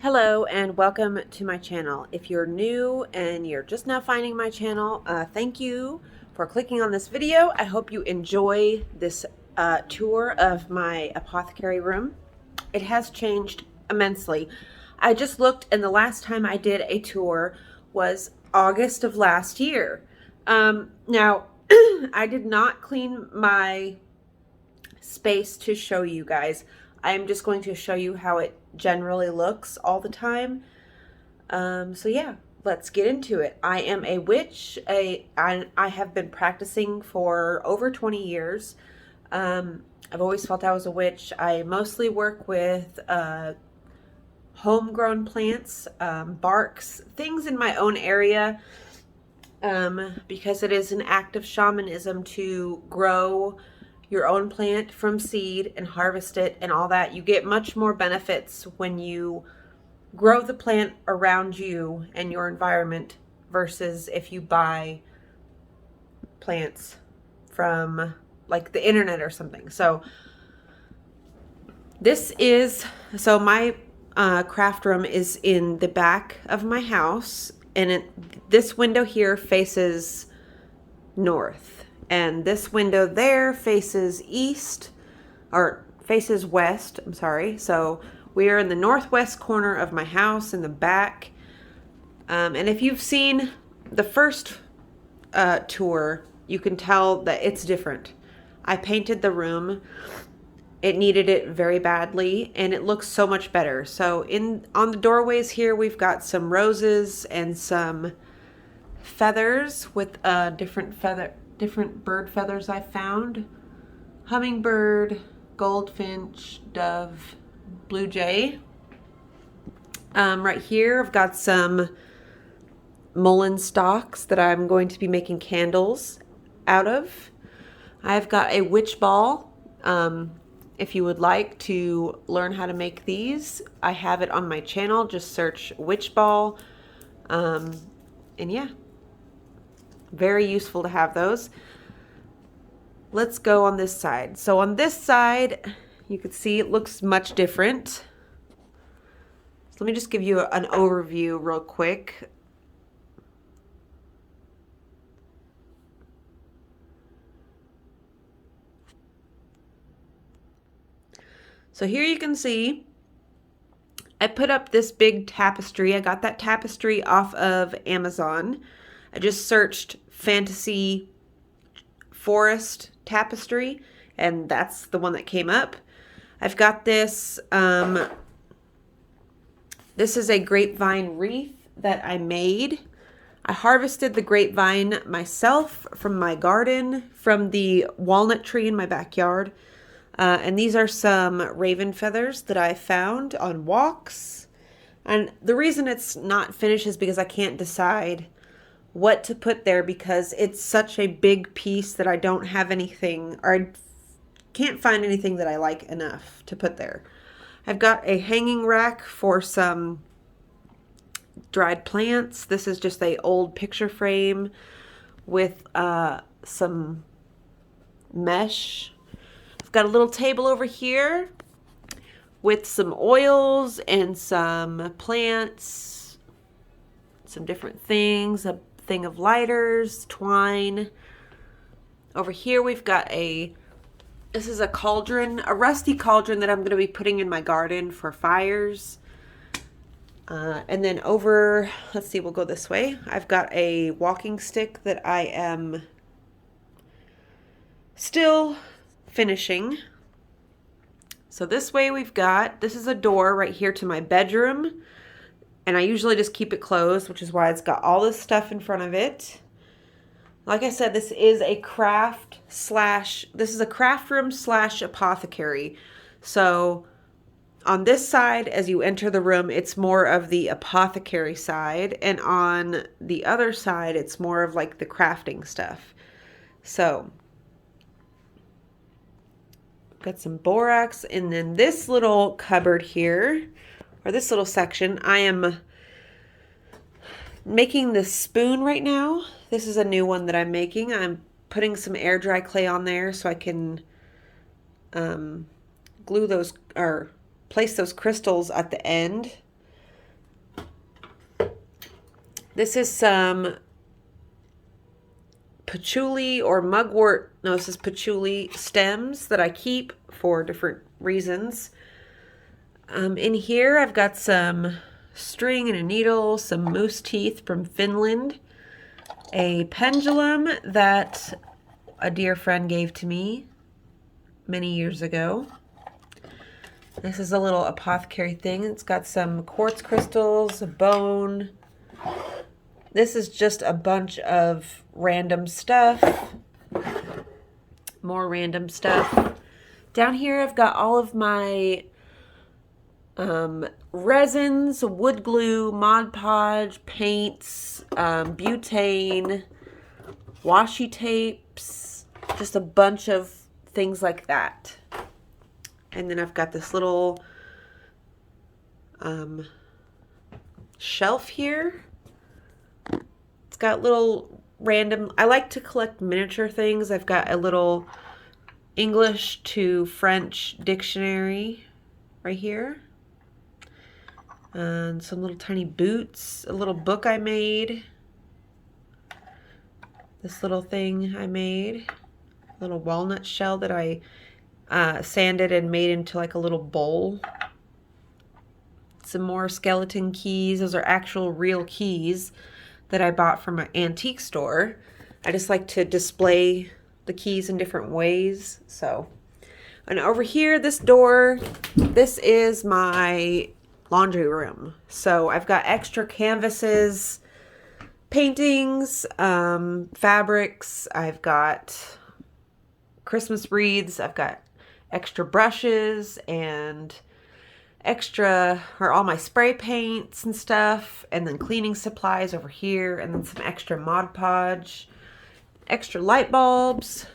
Hello and welcome to my channel. If you're new and you're just now finding my channel, thank you for clicking on this video. I hope you enjoy this tour of my apothecary room. It has changed immensely. I just looked and the last time I did a tour was August of last year. Now, I did not clean my space to show you guys. I'm just going to show you how it generally looks all the time. So yeah, let's get into it. I am a witch. I have been practicing for over 20 years. I've always felt I was a witch. I mostly work with homegrown plants, barks, things in my own area, because it is an act of shamanism to grow your own plant from seed and harvest it and all that. You get much more benefits when you grow the plant around you and your environment versus if you buy plants from like the internet or something. So my craft room is in the back of my house, and this window here faces north, and this window there faces east, or faces west, I'm sorry. So we are in the northwest corner of my house in the back. And if you've seen the first tour, you can tell that it's different. I painted the room. It needed it very badly, and it looks so much better. So on the doorways here, we've got some roses and some feathers with different bird feathers I found. Hummingbird, goldfinch, dove, blue jay. Right here I've got some mullein stalks that I'm going to be making candles out of. I've got a witch ball. If you would like to learn how to make these, I have it on my channel. Just search witch ball. And yeah, very useful to have those. Let's go on this side. So on this side, you can see it looks much different. So let me just give you an overview real quick. So here you can see I put up this big tapestry. I got that tapestry off of Amazon. I just searched fantasy forest tapestry, and that's the one that came up. I've got this. This is a grapevine wreath that I made. I harvested the grapevine myself from my garden, from the walnut tree in my backyard. And these are some raven feathers that I found on walks. And the reason it's not finished is because I can't decide what to put there, because it's such a big piece that I don't have anything, or I can't find anything that I like enough to put there. I've got a hanging rack for some dried plants. This is just a old picture frame with some mesh. I've got a little table over here with some oils and some plants, some different things, a thing of lighters, twine. Over here we've got this is a cauldron, a rusty cauldron that I'm going to be putting in my garden for fires. And then over, let's see, we'll go this way. I've got a walking stick that I am still finishing. So this way this is a door right here to my bedroom, and I usually just keep it closed, which is why it's got all this stuff in front of it. Like I said, this is a craft room / apothecary. So on this side, as you enter the room, it's more of the apothecary side, and on the other side, it's more of like the crafting stuff. So got some borax, and then this little cupboard here, or this little section, I am making this spoon right now. This is a new one that I'm making. I'm putting some air dry clay on there so I can glue those, or place those crystals at the end. This is some patchouli or mugwort. No, this is patchouli stems that I keep for different reasons. In here, I've got some string and a needle, some moose teeth from Finland, a pendulum that a dear friend gave to me many years ago. This is a little apothecary thing. It's got some quartz crystals, a bone. This is just a bunch of random stuff. More random stuff. Down here I've got all of my resins, wood glue, Mod Podge, paints, butane, washi tapes, just a bunch of things like that. And then I've got this little shelf here. It's got little random, I like to collect miniature things. I've got a little English to French dictionary right here. And some little tiny boots, a little book I made. This little thing I made, a little walnut shell that I sanded and made into like a little bowl. Some more skeleton keys. Those are actual real keys that I bought from an antique store. I just like to display the keys in different ways. So, and over here, this door, this is my laundry room. So I've got extra canvases, paintings, fabrics. I've got Christmas wreaths. I've got extra brushes and extra, or all my spray paints and stuff, and then cleaning supplies over here, and then some extra Mod Podge, extra light bulbs.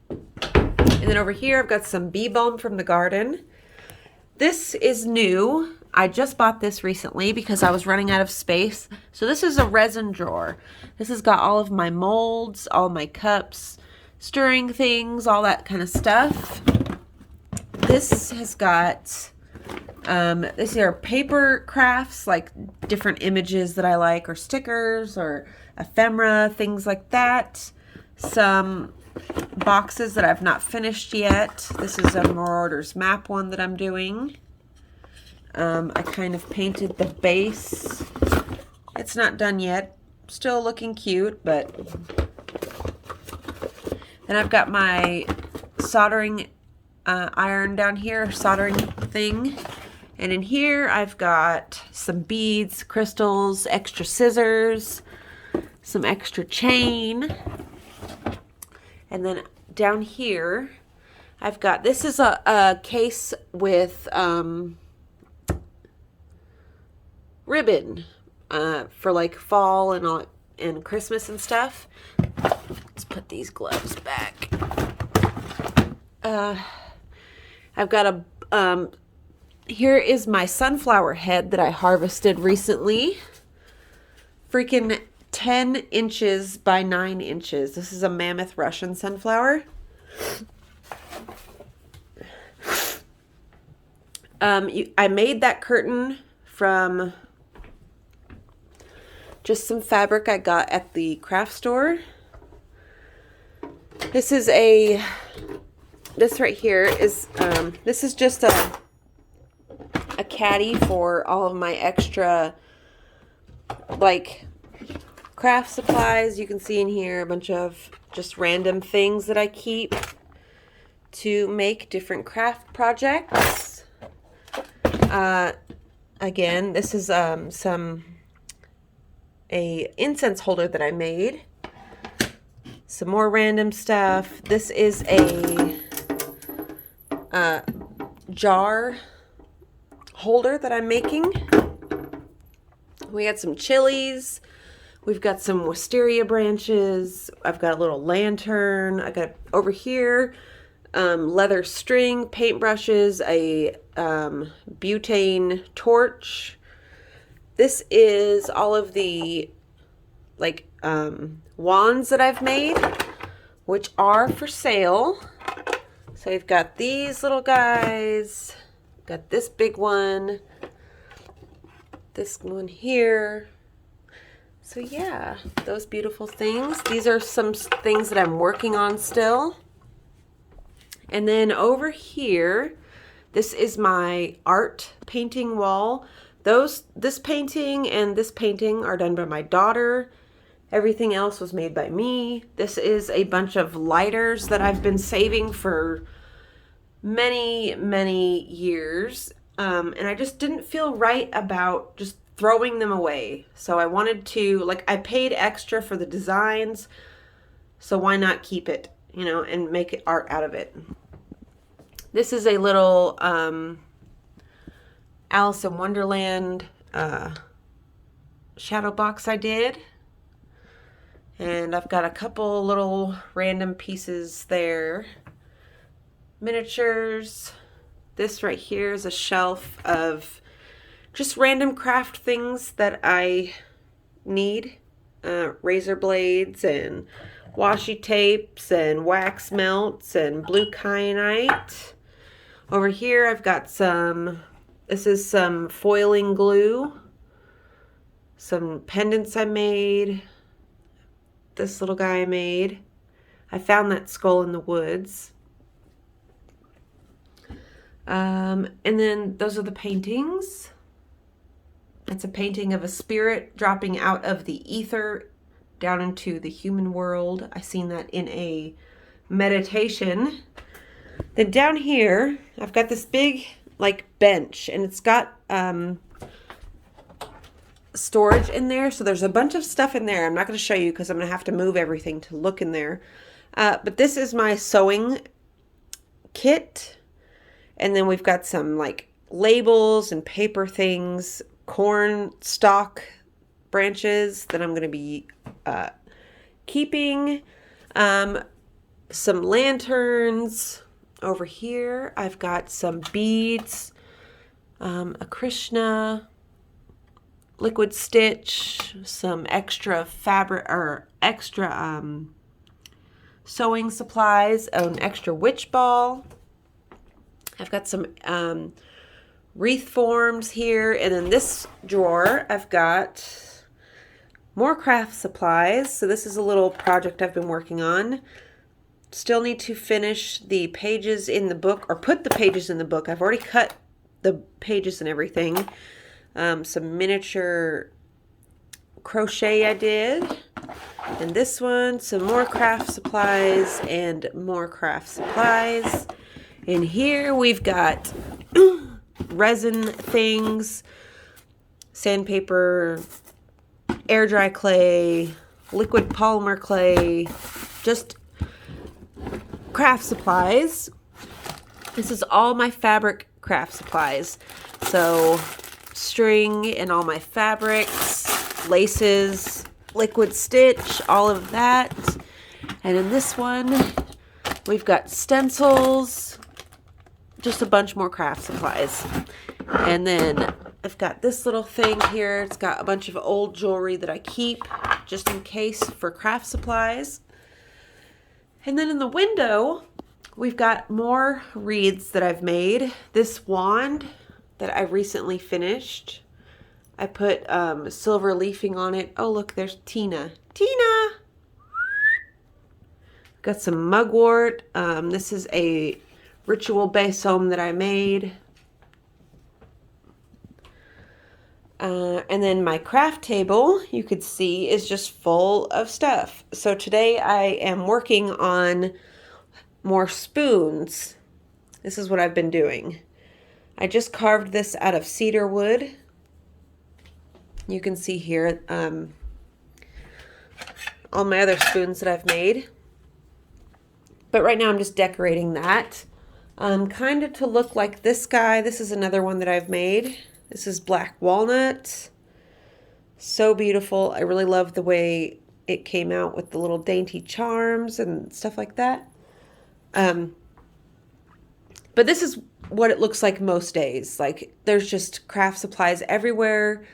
And then over here I've got some bee balm from the garden. This is new. I just bought this recently because I was running out of space. So this is a resin drawer. This has got all of my molds, all my cups, stirring things, all that kind of stuff. This has got, these are paper crafts, like different images that I like, or stickers, or ephemera, things like that. Some boxes that I've not finished yet. This is a Marauder's Map one that I'm doing. I kind of painted the base. It's not done yet. Still looking cute, but... Then I've got my soldering iron down here, soldering thing. And in here I've got some beads, crystals, extra scissors, some extra chain. And then down here I've got, this is a case with ribbon for like fall and all, and Christmas and stuff. Let's put these gloves back. I've got a here is my sunflower head that I harvested recently. Freaking 10 inches by 9 inches. This is a mammoth Russian sunflower. I made that curtain from just some fabric I got at the craft store. This is this right here is, this is just a caddy for all of my extra, like, craft supplies. You can see in here a bunch of just random things that I keep to make different craft projects. Again, this is a incense holder that I made. Some more random stuff. This is a jar holder that I'm making. We got some chilies. We've got some wisteria branches. I've got a little lantern. I got over here leather string, paintbrushes, a butane torch. This is all of the like wands that I've made, which are for sale. So we've got these little guys, got this big one, this one here, So yeah, those beautiful things. These are some things that I'm working on still. And then over here, this is my art painting wall. This painting and this painting are done by my daughter. Everything else was made by me. This is a bunch of lighters that I've been saving for many, many years. And I just didn't feel right about just throwing them away. So I wanted to, like, I paid extra for the designs. So why not keep it, you know, and make art out of it? This is a little Alice in Wonderland shadow box I did. And I've got a couple little random pieces there. Miniatures. This right here is a shelf of just random craft things that I need. Razor blades and washi tapes and wax melts and blue kyanite. Over here I've got this is some foiling glue, some pendants I made, this little guy I made. I found that skull in the woods. And then those are the paintings. It's a painting of a spirit dropping out of the ether down into the human world. I seen that in a meditation. Then down here, I've got this big like bench, and it's got storage in there. So there's a bunch of stuff in there. I'm not going to show you because I'm going to have to move everything to look in there. But this is my sewing kit. And then we've got some like labels and paper things, corn stalk branches that I'm going to be keeping. Some lanterns. Over here, I've got some beads, a Krishna, liquid stitch, some extra fabric or extra sewing supplies, an extra witch ball. I've got some wreath forms here, and in this drawer, I've got more craft supplies. So this is a little project I've been working on. Still need to finish the pages in the book, or put the pages in the book. I've already cut the pages and everything. Some miniature crochet I did. And this one, some more craft supplies and more craft supplies. And here we've got resin things, sandpaper, air dry clay, liquid polymer clay, just craft supplies. This is all my fabric craft supplies. So string and all my fabrics, laces, liquid stitch, all of that. And in this one, we've got stencils, just a bunch more craft supplies. And then I've got this little thing here. It's got a bunch of old jewelry that I keep just in case for craft supplies. And then in the window, we've got more wreaths that I've made. This wand that I recently finished. I put silver leafing on it. Oh, look, there's Tina. Tina! Got some mugwort. This is a ritual basome that I made. And then my craft table, you could see, is just full of stuff. So today I am working on more spoons. This is what I've been doing. I just carved this out of cedar wood. You can see here all my other spoons that I've made. But right now I'm just decorating that. Kind of to look like this guy. This is another one that I've made. This is black walnut. So beautiful. I really love the way it came out with the little dainty charms and stuff like that. But this is what it looks like most days. Like there's just craft supplies everywhere.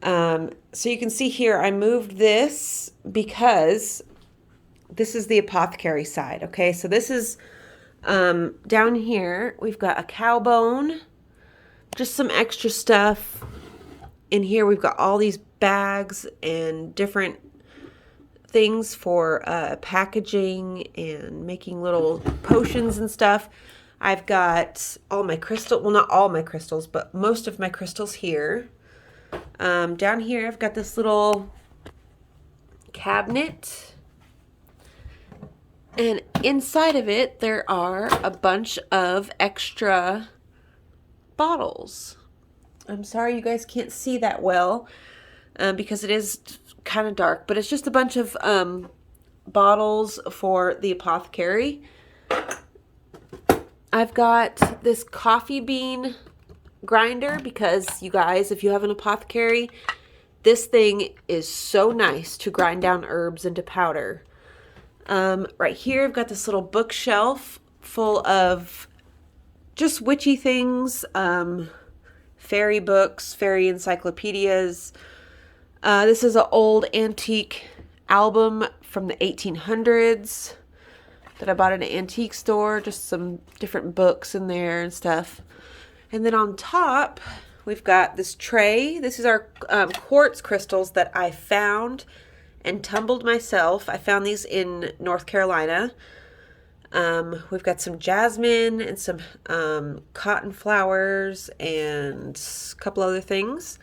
So you can see here, I moved this because this is the apothecary side. Okay, so this is down here. We've got a cow bone. Just some extra stuff. In here we've got all these bags and different things for packaging and making little potions and stuff. I've got all my crystal, well, not all my crystals, but most of my crystals here. Down here, I've got this little cabinet. And inside of it, there are a bunch of extra bottles. I'm sorry you guys can't see that well because it is kind of dark, but it's just a bunch of bottles for the Apothecary. I've got this coffee bean grinder because, you guys, if you have an Apothecary, this thing is so nice to grind down herbs into powder. Right here, I've got this little bookshelf full of just witchy things, fairy books, fairy encyclopedias. This is an old antique album from the 1800s that I bought at an antique store. Just some different books in there and stuff. And then on top, we've got this tray. This is our quartz crystals that I found and tumbled myself. I found these in North Carolina. We've got some jasmine and some cotton flowers and a couple other things.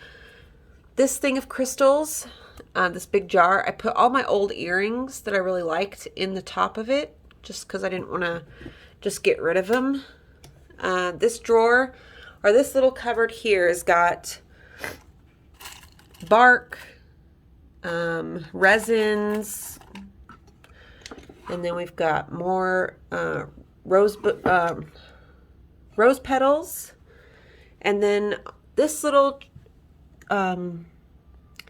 This thing of crystals, this big jar, I put all my old earrings that I really liked in the top of it just because I didn't want to just get rid of them. This drawer, or this little cupboard here, has got bark, resins, and then we've got more rose petals, and then this little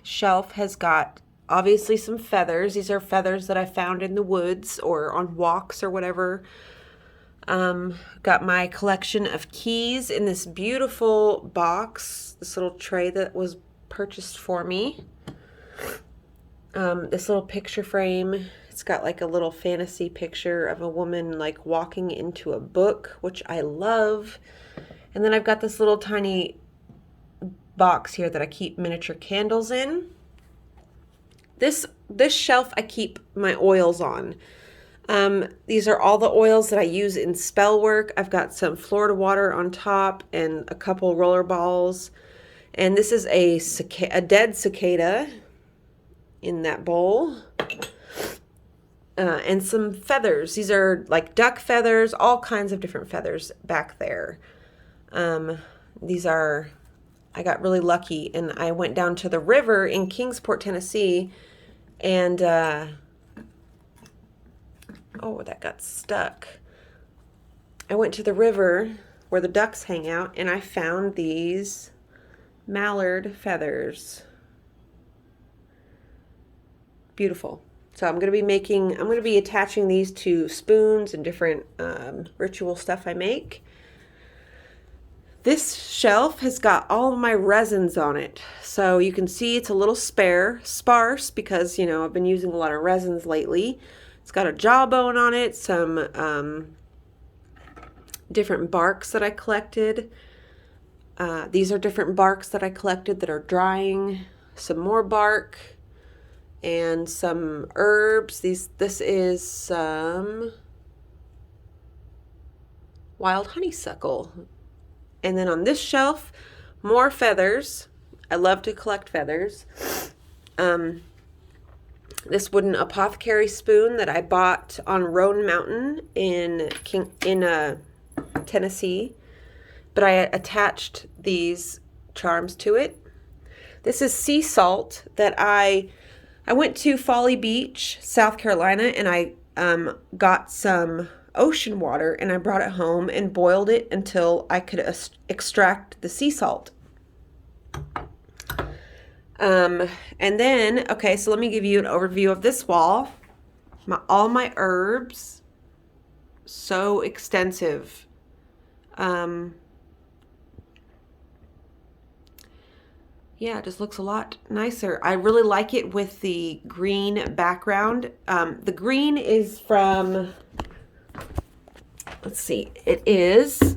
shelf has got obviously some feathers. These are feathers that I found in the woods or on walks or whatever. Got my collection of keys in this beautiful box, this little tray that was purchased for me. This little picture frame, it's got like a little fantasy picture of a woman like walking into a book, which I love. And then I've got this little tiny box here that I keep miniature candles in. This shelf I keep my oils on. These are all the oils that I use in spell work. I've got some Florida water on top and a couple roller balls. And this is a dead cicada in that bowl. And some feathers. These are like duck feathers, all kinds of different feathers back there. I got really lucky and I went down to the river in Kingsport, Tennessee, and oh, that got stuck. I went to the river where the ducks hang out and I found these mallard feathers. Beautiful. So I'm going to be attaching these to spoons and different ritual stuff I make. This shelf has got all of my resins on it. So you can see it's a little sparse because, you know, I've been using a lot of resins lately. It's got a jawbone on it, some different barks that I collected. These are different barks that I collected that are drying. Some more bark and some herbs. This is some wild honeysuckle. And then on this shelf, more feathers. I love to collect feathers. This wooden apothecary spoon that I bought on Roan Mountain in Tennessee. But I attached these charms to it. This is sea salt that I went to Folly Beach, South Carolina, and I got some ocean water and I brought it home and boiled it until I could extract the sea salt. And then, okay, so let me give you an overview of this wall. All my herbs, so extensive. Yeah, it just looks a lot nicer. I really like it with the green background. The green is from, let's see, it is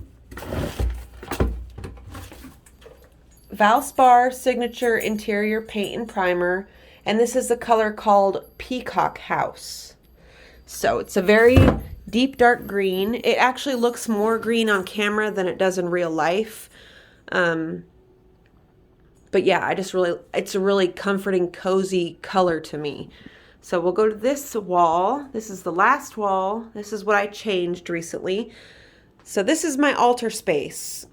Valspar Signature Interior Paint and Primer, and this is the color called Peacock House. So it's a very deep dark green. It actually looks more green on camera than it does in real life. But yeah, it's a really comforting, cozy color to me. So we'll go to this wall. This is the last wall. This is what I changed recently. So this is my altar space.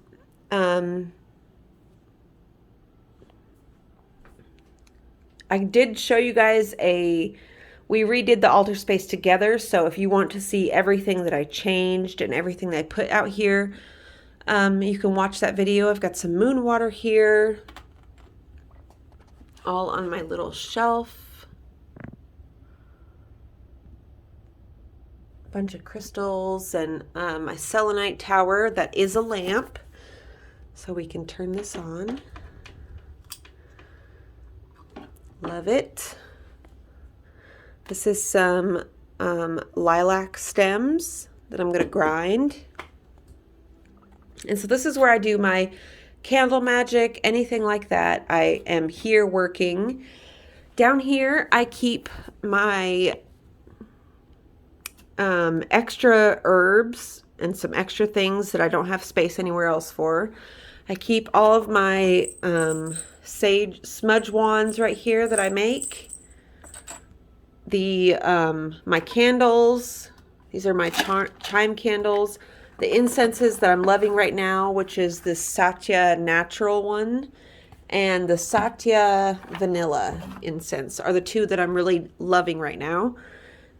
I did show you guys we redid the altar space together. So if you want to see everything that I changed and everything that I put out here, you can watch that video. I've got some moon water here, all on my little shelf. A bunch of crystals and my selenite tower that is a lamp. So we can turn this on. Love it. This is some lilac stems that I'm going to grind. And so this is where I do my candle magic, anything like that. I am here working. Down here, I keep my extra herbs and some extra things that I don't have space anywhere else for. I keep all of my sage smudge wands right here that I make. The my candles, these are my chime candles. The incenses that I'm loving right now, which is the Satya natural one and the Satya vanilla incense, are the two that I'm really loving right now.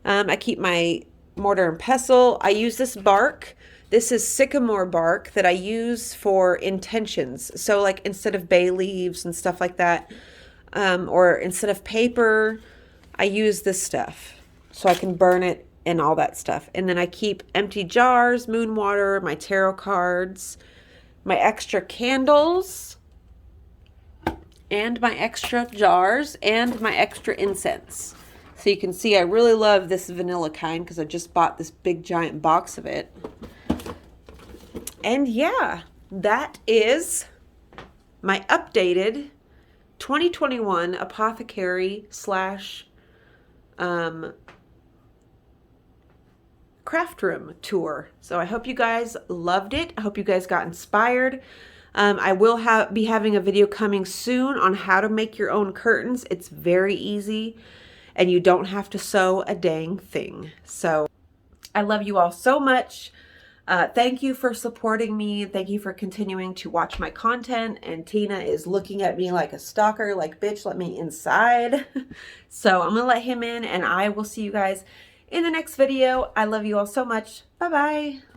I keep my mortar and pestle. I use this bark. This is sycamore bark that I use for intentions. So like instead of bay leaves and stuff like that, or instead of paper, I use this stuff so I can burn it and all that stuff. And then I keep empty jars, moon water, my tarot cards, my extra candles, and my extra jars, and my extra incense. So you can see I really love this vanilla kind because I just bought this big giant box of it. And yeah, that is my updated 2021 Apothecary / craft room tour. So I hope you guys loved it. I hope you guys got inspired. I will be having a video coming soon on how to make your own curtains. It's very easy and you don't have to sew a dang thing. So I love you all so much. Thank you for supporting me. Thank you for continuing to watch my content. And Tina is looking at me like a stalker, like, bitch, let me inside. So I'm gonna let him in and I will see you guys in the next video. I love you all so much. Bye-bye.